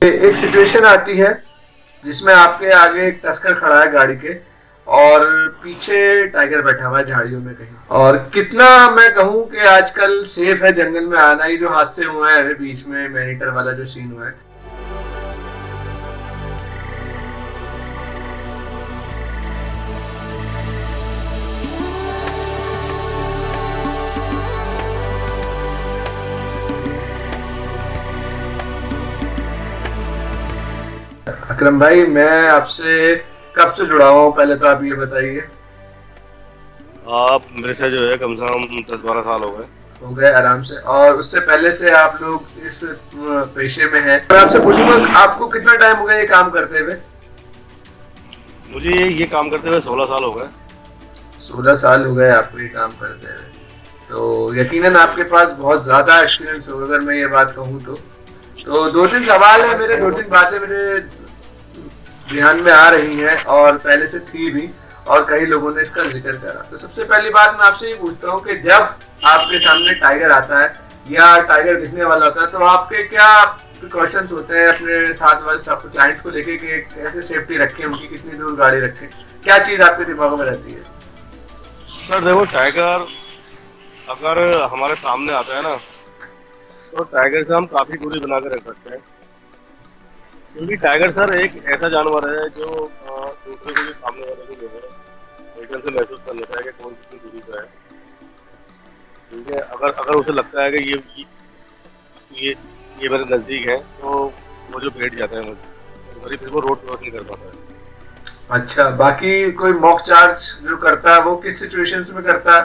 एक सिचुएशन आती है जिसमें आपके आगे एक तस्कर खड़ा है गाड़ी के और पीछे टाइगर बैठा हुआ है झाड़ियों में कहीं। और कितना मैं कहूँ कि आजकल सेफ है जंगल में आना, ही जो हादसे हुए हैं अभी बीच में मैनीटर वाला जो सीन हुआ है। अकरम भाई, मैं आपसे कब से जुड़ा हुआ हूँ पहले तो आप ये बताइए। आप मेरे से जो है कम से कम 10-12 साल हो गए। हो गए आराम से, और उससे पहले से आप लोग इस पेशे में हैं। मैं आपसे पूछूंगा आपको कितना टाइम हो गया ये काम करते हुए। मुझे ये काम करते हुए 16 साल हो गए। 16 साल हो गए आपको ये काम करते हुए, तो यकीनन आपके पास बहुत ज्यादा एक्सपीरियंस होगा अगर मैं ये बात कहूँ तो दो तीन सवाल है मेरे, दो तीन बातें मेरे ध्यान में आ रही हैं और पहले से थी भी, और कई लोगों ने इसका जिक्र करा। तो सबसे पहली बात मैं आपसे ये पूछता हूँ कि जब आपके सामने टाइगर आता है या टाइगर दिखने वाला होता है तो आपके क्या प्रिकॉशंस होते हैं अपने साथ वाले सब क्लाइंट्स को लेके कि कैसे सेफ्टी रखें, उनकी कितनी दूर गाड़ी रखें, क्या चीज आपके दिमाग में रहती है? सर देखो, टाइगर अगर हमारे सामने आता है ना, तो टाइगर से हम काफी दूरी बना के रख सकते हैं। क्योंकि टाइगर सर एक ऐसा जानवर है जो दूसरे को भी, सामने वाले को जो है एकदम से महसूस कर लेता है कि कौन कितनी दूरी पे है। ठीक है, अगर अगर उसे लगता है कि ये ये मेरे नजदीक है, तो वो जो बैठ जाता है मुझे, फिर वो रोड क्रॉस नहीं कर पाता है। अच्छा, बाकी कोई मॉक चार्ज जो करता है वो किस सिचुएशंस में करता है?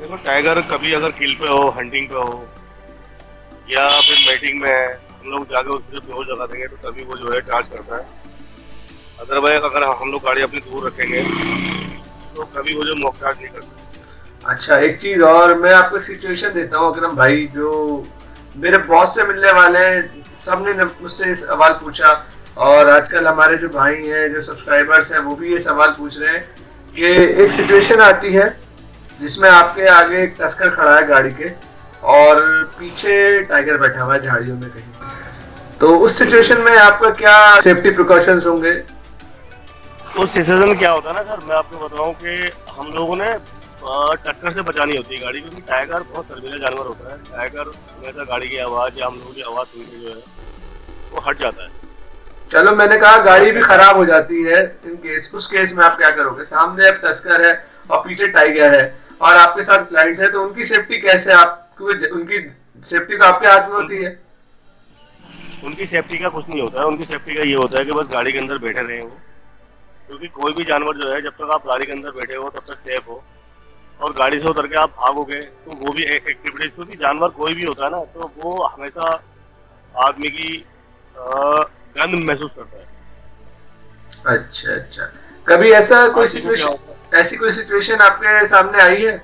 देखो, टाइगर कभी अगर किल पे हो, हंटिंग पे हो, या फिर मैटिंग में है, हम लोग जाके उसको बेहोश जगा देंगे तो तभी वो जो है चार्ज करता है। अदरवाइज अगर हम लोग गाड़ी अपनी दूर रखेंगे तो कभी वो जो मॉक चार्ज नहीं करता। अच्छा, एक चीज और मैं आपको सिचुएशन देता हूँ अकरम भाई, जो मेरे बॉस से मिलने वाले हैं सबने मुझसे सवाल पूछा, और आजकल हमारे जो भाई हैं जो सब्सक्राइबर्स हैं वो भी ये सवाल पूछ रहे हैं कि एक सिचुएशन आती है जिसमें आपके आगे एक तस्कर खड़ा है गाड़ी के और पीछे टाइगर बैठा हुआ है झाड़ियों में कहीं। तो उस सिचुएशन में आपका क्या सेफ्टी प्रिकॉशंस होंगे? उस सिचुएशन क्या होता है ना सर, मैं आपको बताऊं कि हम लोगों ने टक्कर से बचानी होती है गाड़ी, क्योंकि टाइगर बहुत शर्मीला जानवर होता है। टाइगर हमेशा गाड़ी की आवाज़ या हम लोगों की आवाज़ सुन के जो है वो हट जाता है। चलो, मैंने कहा गाड़ी भी खराब हो जाती है इन केस, उस केस में आप क्या करोगे? सामने अब तस्कर है और पीछे टाइगर है और आपके साथ क्लाइंट है, तो उनकी सेफ्टी कैसे? आप उनकी सेफ्टी तो आपके हाथ में होती है। उनकी सेफ्टी का कुछ नहीं होता है। उनकी सेफ्टी का ये होता है कि बस गाड़ी के अंदर बैठे रहे वो। क्योंकि कोई भी जानवर जो है, जब तक आप गाड़ी के अंदर बैठे हो तब तक सेफ हो, और गाड़ी से उतर के आप भागोगे तो वो भी एक एक्टिविटीज, क्योंकि जानवर कोई भी होता है ना, तो वो हमेशा आदमी की गंध महसूस करता है। अच्छा अच्छा, कभी ऐसा कोई आदमी को क्या होता है, सिचुएशन, ऐसी कोई सिचुएशन आपके सामने आई है,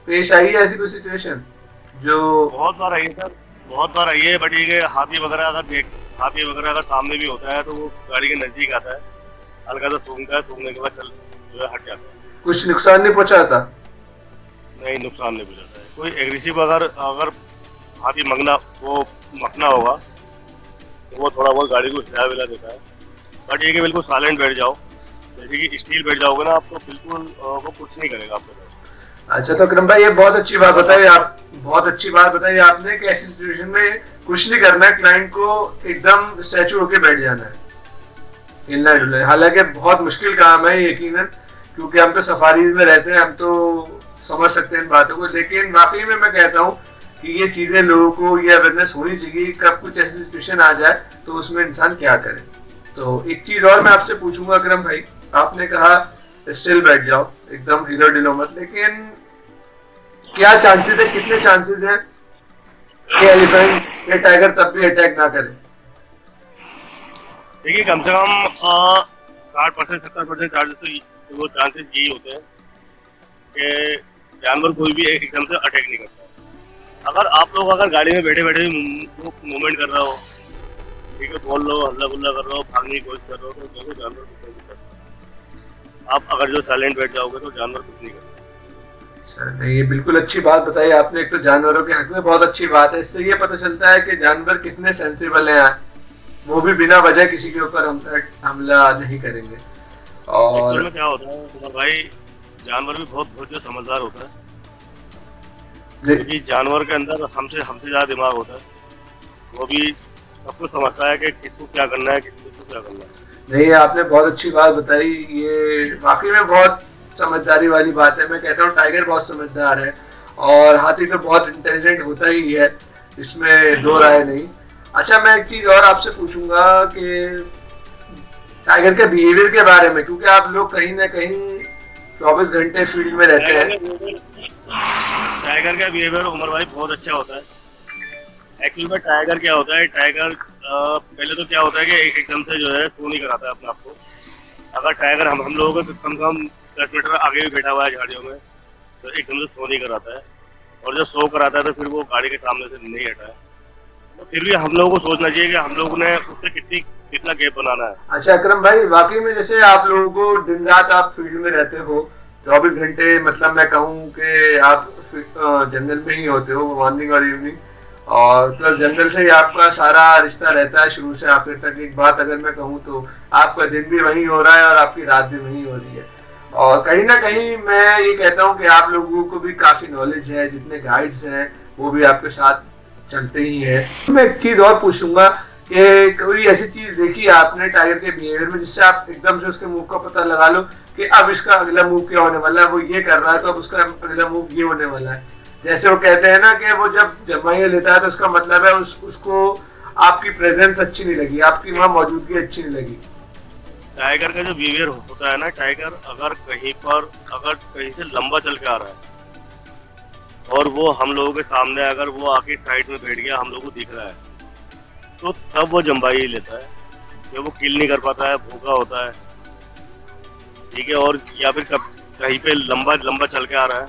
पेश आई है ऐसी कोई सिचुएशन जो? बहुत बार आई है सर, बहुत बार आई है। बट ये हाथी वगैरह अगर सामने भी होता है तो वो गाड़ी के नजदीक आता है, हल्का सा सूंघता है, सूंघने के बाद चल जो है हट जाता है। कुछ नुकसान नहीं पहुंचाता? नहीं, नुकसान नहीं पहुंचाता है। कोई एग्रेसिव अगर अगर हाथी मखना होगा तो वो थोड़ा बहुत गाड़ी को हिला विला देता है। बट ये कि बिल्कुल साइलेंट बैठ जाओ, जैसे कि स्टील बैठ जाओगे ना आप, तो बिल्कुल वो कुछ नहीं करेगा आपके साथ। अच्छा, तो अकरम भाई ये बहुत अच्छी बात बताई आप, बहुत अच्छी बात बताई आपने कि ऐसी सिचुएशन में कुछ नहीं करना है, क्लाइंट को एकदम स्टैचू होके बैठ जाना है, हिलना डुलना है। हालांकि बहुत मुश्किल काम है यकीनन, क्योंकि हम तो सफारी में रहते हैं, हम तो समझ सकते हैं इन बातों को, लेकिन वाकई में मैं कहता हूँ कि ये चीजें लोगों को ये अवेयरनेस होनी चाहिए, कब कुछ ऐसी सिचुएशन आ जाए तो उसमें इंसान क्या करे। तो एक चीज और मैं आपसे पूछूंगा अकरम भाई, आपने कहा स्टिल बैठ जाओ, एकदम हिलो डिलो मत, लेकिन क्या चांसेस है, कितने चांसेस है कि एलिफेंट या टाइगर तब भी अटैक ना करे? देखिए, कम से कम 60% 70% चार्जेस तो वो चांसेस यही होते हैं कि जानवर कोई भी एकदम से अटैक नहीं करता। अगर आप लोग अगर गाड़ी में बैठे बैठे मूवमेंट कर रहे हो, ठीक है, बोल लो, हल्ला गुल्ला कर रहे हो, भागने की कोशिश कर रहे हो, तो देखो जानवर कुछ नहीं करता। आप अगर जो साइलेंट बैठ जाओगे तो जानवर कुछ नहीं करता। नहीं, ये बिल्कुल अच्छी बात बताई आपने। एक तो जानवरों के हक में बहुत अच्छी बात है, इससे ये पता चलता है कि जानवर कितने सेंसिबल हैं वो भी बिना वजह किसी के ऊपर हमला नहीं करेंगे। एक्चुअल और में क्या होता है उमर भाई, जानवर भी बहुत बहुत जो समझदार होता है, क्योंकि जानवर के अंदर हमसे हमसे ज्यादा दिमाग होता है। वो भी सब कुछ समझता है कि किसको क्या करना है, किसको क्या करना है। नहीं, आपने बहुत अच्छी बात बताई, ये वाकई में बहुत समझदारी वाली बात है। मैं कहता हूँ टाइगर बहुत समझदार है और हाथी तो बहुत इंटेलिजेंट होता ही है, इसमें दो राय नहीं। अच्छा, मैं एक चीज और आपसे पूछूंगा कि टाइगर के बिहेवियर के बारे में, क्योंकि आप लोग कहीं ना कहीं 24 घंटे फील्ड में रहते टाइगर हैं। का बिहेवियर टाइगर का बिहेवियर उमर भाई बहुत अच्छा होता है। एक्चुअल में टाइगर क्या होता है, टाइगर पहले तो क्या होता है कि एकदम से जो है सो नहीं कराता है अपने आप को। अगर टाइगर हम लोगों को कम से कम 10 मीटर आगे भी बैठा हुआ है झाड़ियों में, तो एकदम से सो नहीं कराता है। और जब सो कराता है तो फिर वो गाड़ी के सामने से नहीं हटा है। तो फिर भी हम लोगों को सोचना चाहिए कि हम लोगों ने उससे कितना गैप बनाना है। अच्छा अकरम भाई, वाकई में जैसे आप लोगों को दिन रात आप फील्ड में रहते हो 24 घंटे, मतलब मैं कहूँ कि आप जंगल में ही होते हो मॉर्निंग और इवनिंग, और प्लस जंगल से ही आपका सारा रिश्ता रहता है शुरू से आखिर तक। एक बात अगर मैं कहूँ तो आपका दिन भी वहीं हो रहा है और आपकी रात भी वहीं हो रही है। और कहीं ना कहीं मैं ये कहता हूँ कि आप लोगों को भी काफी नॉलेज है, जितने गाइड्स हैं वो भी आपके साथ चलते ही हैं। मैं एक चीज और पूछूंगा कि कोई ऐसी चीज देखी आपने टाइगर के बिहेवियर में जिससे आप एकदम से उसके मूव का पता लगा लो कि अब इसका अगला मूव क्या होने वाला है, वो ये कर रहा है तो अब उसका अगला मूव ये होने वाला है। जैसे वो कहते हैं ना कि वो जब जमाइया लेता है तो उसका मतलब है उसको आपकी प्रेजेंस अच्छी नहीं लगी, आपकी वहां मौजूदगी अच्छी नहीं लगी। टाइगर का जो बिहेवियर होता है ना, टाइगर अगर कहीं से लंबा चल के आ रहा है और वो हम लोगों के सामने अगर वो आके साइड में बैठ गया, हम लोगों को दिख रहा है, तो तब वो जंबाई लेता है। कि वो किल नहीं कर पाता है, भूखा होता है, ठीक है, और या फिर कहीं पे लंबा लंबा चल के आ रहा है,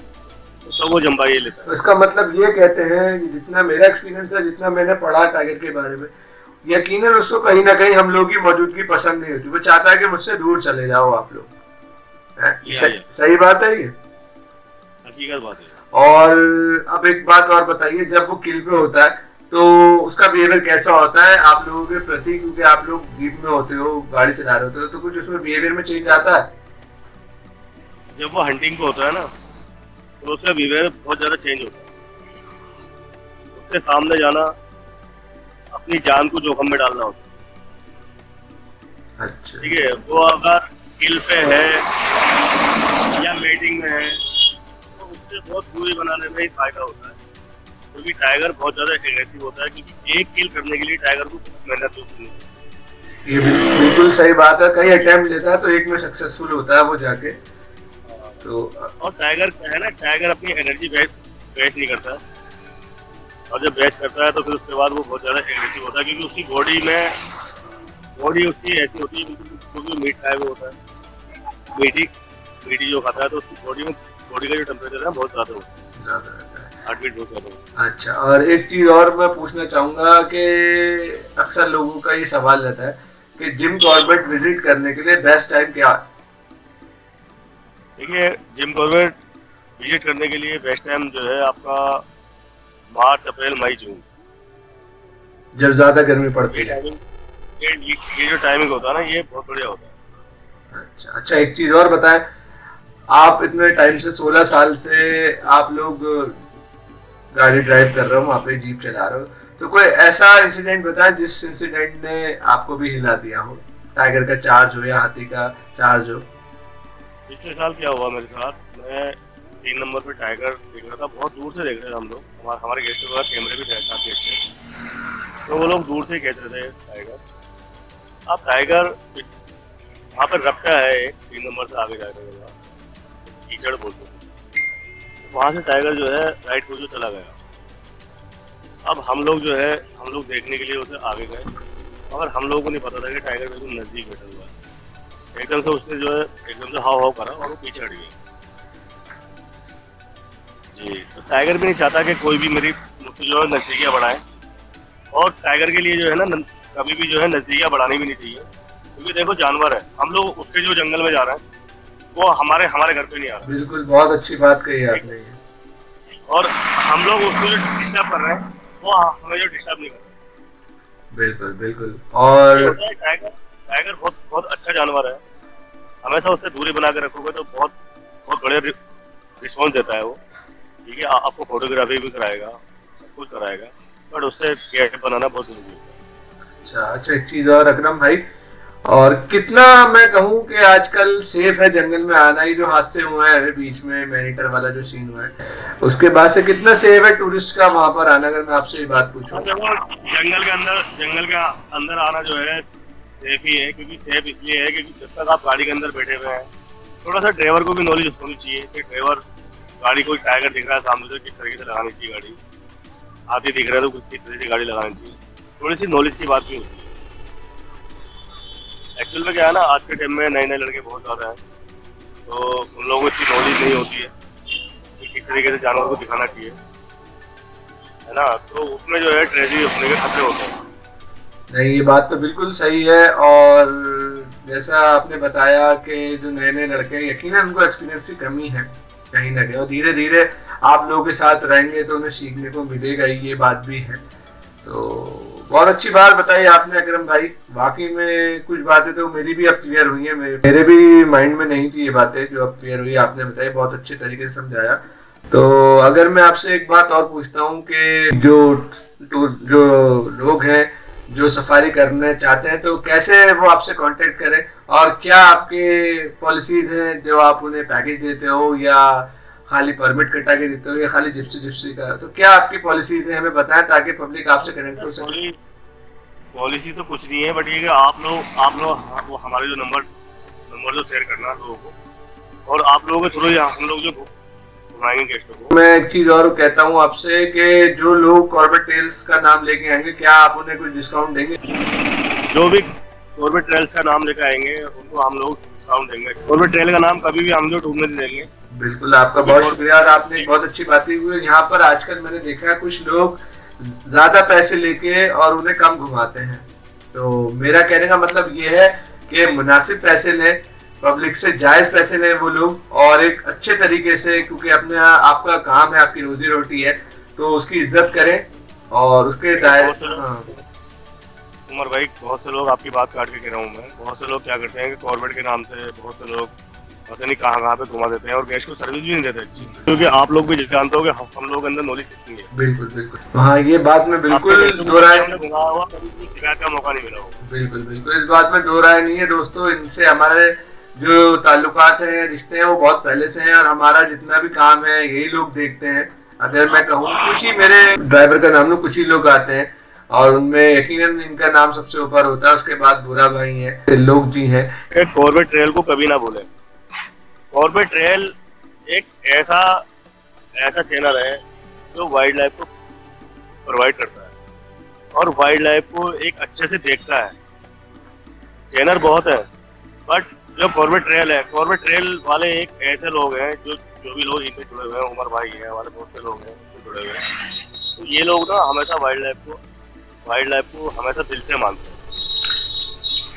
तो तब वो जंबाई लेता तो है। इसका मतलब ये कहते हैं कि जितना मेरा एक्सपीरियंस है, जितना मैंने पढ़ा टाइगर के बारे में, यकीनन उसको कहीं ना कहीं हम लोग की मौजूदगी पसंद नहीं होती। वो चाहता है कि मुझसे दूर चले जाओ आप लोग। ये सही बात है ये। हकीकत बात है। और अब एक बात और बताइए, जब वो किल पे होता है तो उसका बिहेवियर कैसा होता है आप लोगों के प्रति, क्योंकि आप लोग जीप में होते हो, गाड़ी चला रहे होते हो, तो कुछ उसमें बिहेवियर में चेंज आता है? जब वो हंटिंग पे होता है ना, तो उसका बिहेवियर बहुत ज्यादा चेंज होता है। उसके सामने जाना, अपनी जान को जोखिम में डालना होता अच्छा। है, ठीक है। वो अगर किल पे है या मेटिंग में है, तो उससे बहुत दूरी बनाने में ही फायदा होता है। क्योंकि टाइगर बहुत ज्यादा एग्रेसिव होता है, क्योंकि एक किल करने के लिए टाइगर को बहुत मेहनत होती है। ये बिल्कुल सही बात है, कई अटेम्प्ट लेता है तो एक में सक्सेसफुल होता है वो जाके। तो और टाइगर क्या है ना, टाइगर अपनी एनर्जी वेस्ट नहीं करता है। और जब वेस्ट करता है तो फिर उसके बाद वो बहुत ज्यादा एग्रेसिव होता है, क्योंकि उसकी बॉडी उसकी ऐसी होती है, क्योंकि मीट खाया हुआ होता है। मीठी मीठी जो खाता है तो उसकी बॉडी का जो टेम्परेचर है बहुत ज्यादा होता है, हार्ट बीट बहुत ज्यादा होता अच्छा, और एक चीज और मैं पूछना चाहूंगा कि अक्सर लोगों का ये सवाल रहता है कि जिम कॉर्बेट विजिट करने के लिए बेस्ट टाइम क्या है? है। देखिए, जिम कॉर्बेट विजिट करने के लिए बेस्ट टाइम जो है आपका मार्च, अप्रैल, मई, जून। जब ज्यादा गर्मी पड़ती ये है। टाइमिंग ये जो टाइमिंग होता है ना, ये बहुत बढ़िया होता है। अच्छा अच्छा, एक चीज और बताएं, आप इतने टाइम से 16 साल से आप लोग गाड़ी ड्राइव कर रहे हो, वहां पे जीप चला रहे हो, तो कोई ऐसा इंसिडेंट बताएं जिस इंसिडेंट ने आपको भी हिला दिया हो, टाइगर का चार्ज हो या हाथी का चार्ज हो। पिछले साल क्या हुआ मेरे साथ, मैं 3 नंबर पे टाइगर देख रहा था, बहुत दूर से देख रहे थे हम लोग। हमारे गेस्ट के पास कैमरे भी थे काफी अच्छे, तो वो लोग दूर से कहते थे टाइगर। अब टाइगर वहाँ पर रखता है एक 3 नंबर से आगे जाने के बाद, कीचड़ बोलते हैं। वहाँ से टाइगर जो है राइट को जो चला गया। अब हम लोग जो है, हम लोग देखने के लिए उसे आगे गए, मगर हम लोगों को नहीं पता था कि टाइगर बिल्कुल नजदीक बैठा हुआ है। एकदम से उसने जो है एकदम से हाव हाव करा और वो पीछे हट गया। जी, तो टाइगर भी नहीं चाहता कि कोई भी मेरी मुझसे जो है नजदीकियाँ बढ़ाए। और टाइगर के लिए जो है ना, कभी भी जो है नजदीकियाँ बढ़ानी भी नहीं चाहिए, क्योंकि देखो जानवर है, हम लोग उसके जो जंगल में जा रहे हैं, वो हमारे हमारे घर पे नहीं आ रहा बिल्कुल, बहुत अच्छी बात कही है। आपने ये। और हम लोग उसको जो डिस्टर्ब कर रहे हैं, वो हमें जो डिस्टर्ब नहीं कर रहे। बिल्कुल बिल्कुल। और टाइगर टाइगर बहुत बहुत अच्छा जानवर है। हमेशा उससे दूरी बना के रखोगे तो बहुत बहुत बड़े रिस्पॉन्स देता है वो। ठीक है, आपको फोटोग्राफी भी कराएगा, सब कुछ कराएगा, बट उससे गैप बनाना बहुत जरूरी है। अच्छा अच्छा, एक चीज और अकरम भाई, और कितना मैं कहूँ कि आजकल सेफ है जंगल में आना? ही जो हादसे हुए हैं अभी बीच में मैनीटर वाला जो सीन हुआ है, उसके बाद से कितना सेफ है टूरिस्ट का वहां पर आना, अगर मैं आपसे ये बात पूछूं? हाँ, देखो, जंगल के अंदर आना जो है सेफ ही है, क्योंकि सेफ इसलिए है क्योंकि जब तक आप गाड़ी के अंदर बैठे हुए हैं, थोड़ा सा ड्राइवर को भी नॉलेज होनी चाहिए कि ड्राइवर गाड़ी कोई टाइगर दिख रहा है सामने से, किस तरीके से लगानी चाहिए गाड़ी। हाथी दिख रहा है तो किस तरीके से गाड़ी लगानी चाहिए, थोड़ी सी नॉलेज की बात भी होती है। एक्चुअल में क्या है ना, आज के टाइम में नए नए लड़के बहुत ज़्यादा हैं, तो उन लोगों को इतनी नॉलेज नहीं होती है कि किस तरीके से जानवर को दिखाना चाहिए, है ना। तो उसमें जो है ट्रेजेडी होने के खतरे होते हैं। नहीं, ये बात तो बिल्कुल सही है। और जैसा आपने बताया कि जो नए नए लड़के हैं, यकीनन उनको एक्सपीरियंस की कमी है कहीं ना कहीं, और धीरे धीरे आप लोगों के साथ रहेंगे तो उन्हें सीखने को मिलेगा ही, ये बात भी है। तो बहुत अच्छी बात बताई आपने अकरम भाई, वाकई में कुछ बातें तो मेरी भी अब क्लियर हुई हैं, मेरे भी माइंड में नहीं थी ये बातें जो अब क्लियर हुई, आपने बताई, बहुत अच्छे तरीके से समझाया। तो अगर मैं आपसे एक बात और पूछता हूँ कि जो लोग हैं जो सफारी करना चाहते हैं तो कैसे वो आपसे कांटेक्ट करें, और क्या आपके पॉलिसीज हैं जो आप उन्हें पैकेज देते हो, या खाली परमिट कटा के देते हो, या खाली जिप्सी जिप्सी का, तो क्या आपकी पॉलिसीज है हमें बताएं ताकि पब्लिक आपसे कनेक्ट हो सके? पॉलिसी तो कुछ नहीं है, बट ये कि आप लोग वो हमारे जो नंबर जो शेयर करना लोगों को, और आप लोगों के थ्रू ही हम लोग जो घुमाएंगे गेस्टों को। मैं एक चीज और कहता हूँ आपसे कि जो लोग कॉर्बेट टेल्स का नाम लेके आएंगे, क्या आप उन्हें कुछ डिस्काउंट देंगे? जो भी कॉर्बेट ट्रेल्स का नाम लेकर आएंगे उनको हम लोग डिस्काउंट देंगे। कॉर्बेट ट्रेल का नाम कभी भी हम लोग डूबने नहीं देंगे। बिल्कुल, आपका बहुत शुक्रिया, और आपने एक बहुत अच्छी बात की। यहाँ पर आजकल मैंने देखा है कुछ लोग ज्यादा पैसे लेके और उन्हें कम घुमाते हैं, तो मेरा कहने का मतलब ये है कि मुनासिब पैसे लें, पब्लिक से जायज पैसे लें वो लोग, और एक अच्छे तरीके से, क्योंकि अपने आपका काम है, आपकी रोजी रोटी है, तो उसकी इज्जत करें और उसके दायरे। हाँ उमर भाई, बहुत से लोग, आपकी बात काट के कह रहा हूँ मैं, बहुत से लोग क्या करते हैं कि कॉर्बेट के नाम से बहुत से लोग पता नहीं कहाँ कहाँ पे घुमा देते हैं और गेस्ट को सर्विस भी नहीं देते अच्छी, क्योंकि आप लोग भी जानते हो कि हम लोग के अंदर नॉलेज कितनी है। बिल्कुल बिल्कुल, हाँ ये बात में बिल्कुल दो राय, घुमाया हुआ कभी भी शिकायत का मौका नहीं मिला हो। बिल्कुल बिल्कुल, इस बात में दो राय नहीं है दोस्तों। इनसे हमारे जो ताल्लुकात हैं, रिश्ते हैं, वो बहुत पहले से हैं, और हमारा जितना भी काम है यही लोग देखते हैं। अगर मैं कहूँ, कुछ ही मेरे ड्राइवर का नाम लो, कुछ ही लोग आते हैं और उनमें यकीनन इनका नाम सबसे ऊपर होता है, उसके बाद बुरा भाई है, लोग जी हैं। कॉर्बेट ट्रेल को कभी ना भूलें। कॉर्बेट ट्रेल एक ऐसा चैनल है जो वाइल्ड लाइफ को प्रोवाइड करता है और वाइल्ड लाइफ को एक अच्छे से देखता है। चैनल बहुत है, बट जो कॉर्बेट ट्रेल है, कॉर्बेट ट्रेल वाले एक ऐसे लोग हैं जो भी लोग इनसे जुड़े हुए हैं, उमर भाई हैं, हमारे बहुत से लोग हैं जो जुड़े हुए हैं, तो ये लोग ना हमेशा वाइल्ड लाइफ को हमेशा दिल से मानते हैं,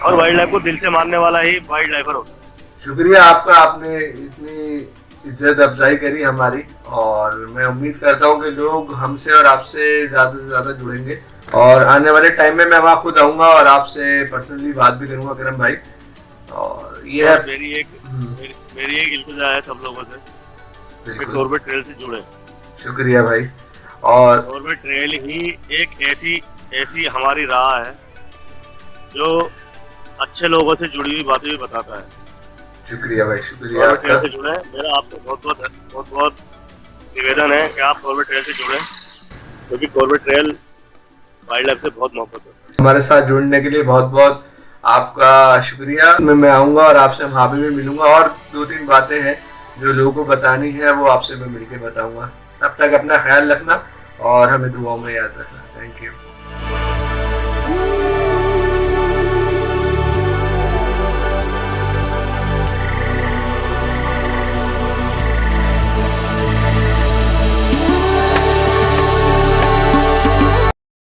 और वाइल्ड लाइफ को दिल से मानने वाला ही वाइल्ड लाइफर होता है। शुक्रिया आपका, आपने इतनी इज्जत अफजाई करी हमारी, और मैं उम्मीद करता हूँ कि लोग हमसे और आपसे ज्यादा से ज्यादा जुड़ेंगे, और आने वाले टाइम में मैं वहाँ खुद आऊंगा और आपसे पर्सनली बात भी करूंगा करम भाई। और ये है मेरी एक इल्तिजा है सब लोगों से कि कॉर्बेट ट्रेल से जुड़े। शुक्रिया भाई। और कॉर्बेट ट्रेल ही एक ऐसी हमारी राह है जो अच्छे लोगों से जुड़ी हुई बातें भी बताता है। शुक्रिया भाई, शुक्रिया। कॉर्बेट ट्रेल से जुड़े, मेरा आपको बहुत बहुत निवेदन है कि आप कॉर्बेट ट्रेल से जुड़े, क्योंकि कॉर्बेट ट्रेल वाइल्ड लाइफ से बहुत मोहब्बत है। हमारे साथ जुड़ने के लिए बहुत बहुत आपका शुक्रिया। मैं आऊंगा और आपसे वहाँ भी मिलूंगा, और 2-3 बातें हैं जो लोगों को बतानी है, वो आपसे मैं मिलकर बताऊंगा। तब तक अपना ख्याल रखना और हमें दुआओं में याद रखना। Thank you.